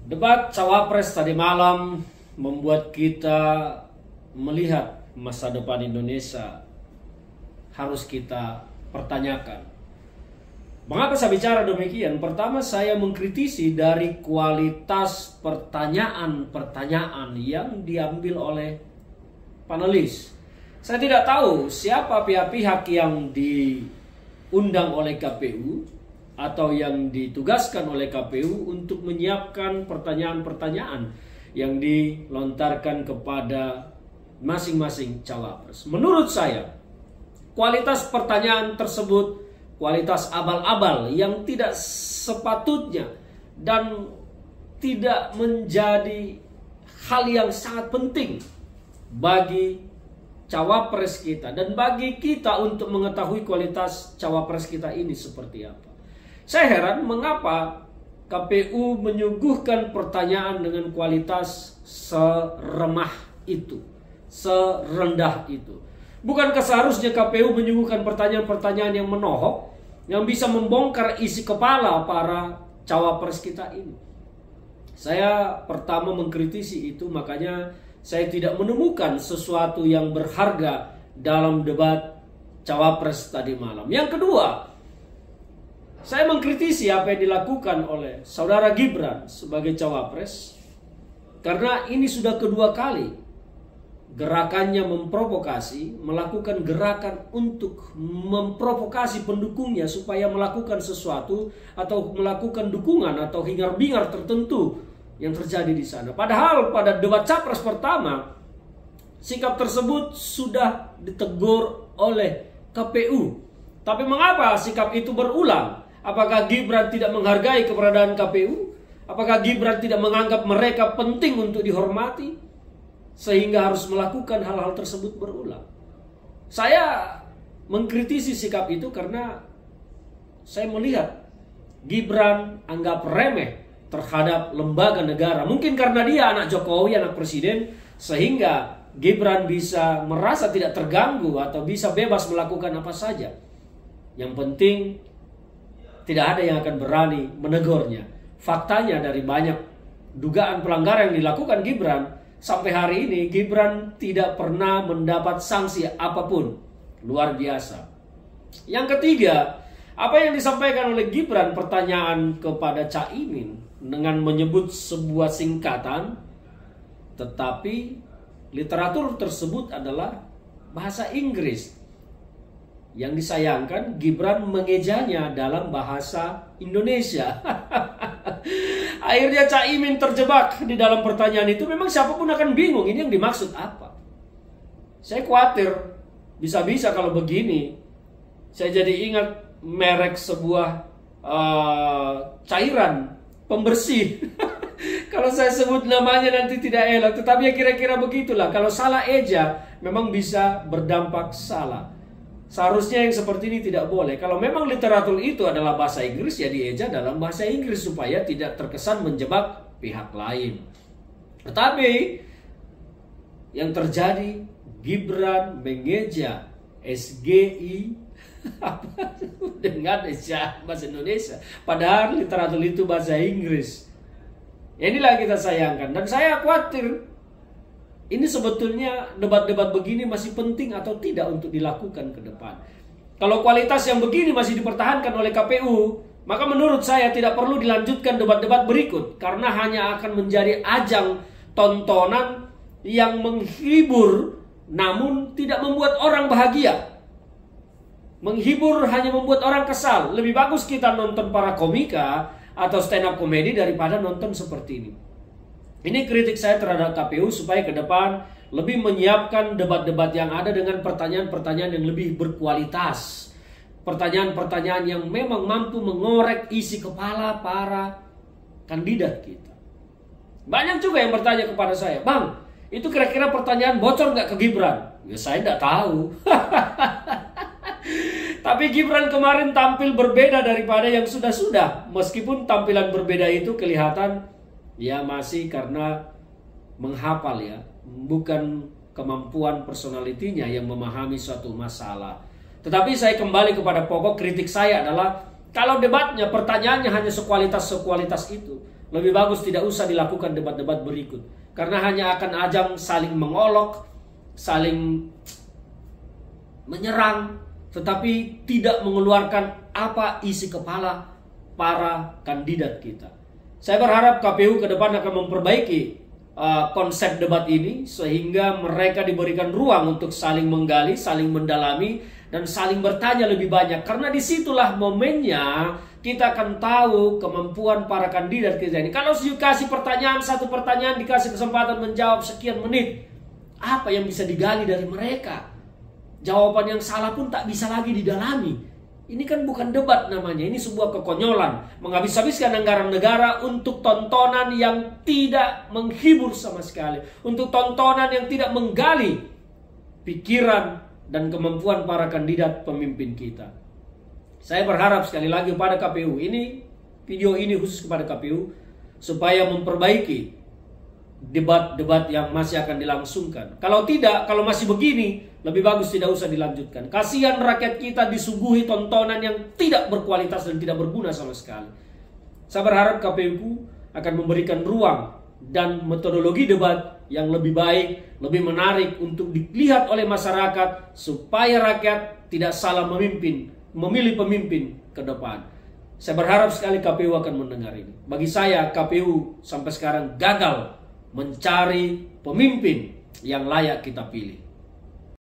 Debat cawapres tadi malam membuat kita melihat masa depan Indonesia harus kita pertanyakan. Mengapa saya bicara demikian? Pertama, saya mengkritisi dari kualitas pertanyaan-pertanyaan yang diambil oleh panelis. Saya tidak tahu siapa pihak-pihak yang diundang oleh KPU atau yang ditugaskan oleh KPU untuk menyiapkan pertanyaan-pertanyaan yang dilontarkan kepada masing-masing cawapres. Menurut saya, kualitas pertanyaan tersebut kualitas abal-abal yang tidak sepatutnya dan tidak menjadi hal yang sangat penting bagi cawapres kita dan bagi kita untuk mengetahui kualitas cawapres kita ini seperti apa. Saya heran mengapa KPU menyuguhkan pertanyaan dengan kualitas seremah itu, serendah itu. Bukankah seharusnya KPU menyuguhkan pertanyaan-pertanyaan yang menohok, yang bisa membongkar isi kepala para cawapres kita ini? Saya pertama mengkritisi itu, makanya saya tidak menemukan sesuatu yang berharga dalam debat cawapres tadi malam. Yang kedua, saya mengkritisi apa yang dilakukan oleh saudara Gibran sebagai cawapres, karena ini sudah kedua kali gerakannya melakukan gerakan untuk memprovokasi pendukungnya supaya melakukan sesuatu atau melakukan dukungan atau hingar-bingar tertentu yang terjadi di sana. Padahal pada debat capres pertama, sikap tersebut sudah ditegur oleh KPU. Tapi mengapa sikap itu berulang? Apakah Gibran tidak menghargai keberadaan KPU? Apakah Gibran tidak menganggap mereka penting untuk dihormati sehingga harus melakukan hal-hal tersebut berulang? Saya mengkritisi sikap itu karena saya melihat Gibran anggap remeh terhadap lembaga negara. Mungkin karena dia anak Jokowi, anak presiden, sehingga Gibran bisa merasa tidak terganggu atau bisa bebas melakukan apa saja. Yang penting tidak ada yang akan berani menegurnya. Faktanya dari banyak dugaan pelanggaran yang dilakukan Gibran, sampai hari ini Gibran tidak pernah mendapat sanksi apapun. Luar biasa. Yang ketiga, apa yang disampaikan oleh Gibran, pertanyaan kepada Caimin dengan menyebut sebuah singkatan, tetapi literatur tersebut adalah bahasa Inggris. Yang disayangkan, Gibran mengejanya dalam bahasa Indonesia. Akhirnya Caimin terjebak di dalam pertanyaan itu. Memang siapapun akan bingung ini yang dimaksud apa. Saya khawatir bisa-bisa kalau begini saya jadi ingat merek sebuah cairan pembersih. Kalau saya sebut namanya nanti tidak elok, tetapi ya kira-kira begitulah. Kalau salah eja memang bisa berdampak salah. Seharusnya yang seperti ini tidak boleh. Kalau memang literatur itu adalah bahasa Inggris, ya dieja dalam bahasa Inggris supaya tidak terkesan menjebak pihak lain. Tetapi yang terjadi, Gibran mengeja SGI dengan eja bahasa Indonesia. Padahal literatur itu bahasa Inggris. Inilah kita sayangkan. Dan saya khawatir ini sebetulnya debat-debat begini masih penting atau tidak untuk dilakukan ke depan. Kalau kualitas yang begini masih dipertahankan oleh KPU, maka menurut saya tidak perlu dilanjutkan debat-debat berikut. Karena hanya akan menjadi ajang tontonan yang menghibur namun tidak membuat orang bahagia. Menghibur hanya membuat orang kesal. Lebih bagus kita nonton para komika atau stand up comedy daripada nonton seperti ini. Ini kritik saya terhadap KPU supaya ke depan lebih menyiapkan debat-debat yang ada dengan pertanyaan-pertanyaan yang lebih berkualitas. Pertanyaan-pertanyaan yang memang mampu mengorek isi kepala para kandidat kita. Banyak juga yang bertanya kepada saya, "Bang, itu kira-kira pertanyaan bocor nggak ke Gibran?" Ya saya nggak tahu. Tapi Gibran kemarin tampil berbeda daripada yang sudah-sudah. Meskipun tampilan berbeda itu kelihatan ya masih karena menghafal ya, bukan kemampuan personalitinya yang memahami suatu masalah. Tetapi saya kembali kepada pokok kritik saya adalah kalau debatnya pertanyaannya hanya sekualitas itu, lebih bagus tidak usah dilakukan debat-debat berikut. Karena hanya akan ajang saling mengolok, saling menyerang, tetapi tidak mengeluarkan apa isi kepala para kandidat kita. Saya berharap KPU ke depan akan memperbaiki konsep debat ini, sehingga mereka diberikan ruang untuk saling menggali, saling mendalami, dan saling bertanya lebih banyak. Karena disitulah momennya kita akan tahu kemampuan para kandidat kita ini. Kalau dikasih pertanyaan, satu pertanyaan dikasih kesempatan menjawab sekian menit, apa yang bisa digali dari mereka? Jawaban yang salah pun tak bisa lagi didalami. Ini kan bukan debat namanya, ini sebuah kekonyolan. Menghabis-habiskan anggaran negara untuk tontonan yang tidak menghibur sama sekali. Untuk tontonan yang tidak menggali pikiran dan kemampuan para kandidat pemimpin kita. Saya berharap sekali lagi pada KPU, video ini khusus kepada KPU, supaya memperbaiki debat-debat yang masih akan dilangsungkan. Kalau tidak, kalau masih begini, lebih bagus tidak usah dilanjutkan. Kasihan rakyat kita disuguhi tontonan yang tidak berkualitas dan tidak berguna sama sekali. Saya berharap KPU akan memberikan ruang dan metodologi debat yang lebih baik, lebih menarik untuk dilihat oleh masyarakat, supaya rakyat tidak salah memilih pemimpin ke depan. Saya berharap sekali KPU akan mendengar ini. Bagi saya, KPU sampai sekarang gagal mencari pemimpin yang layak kita pilih.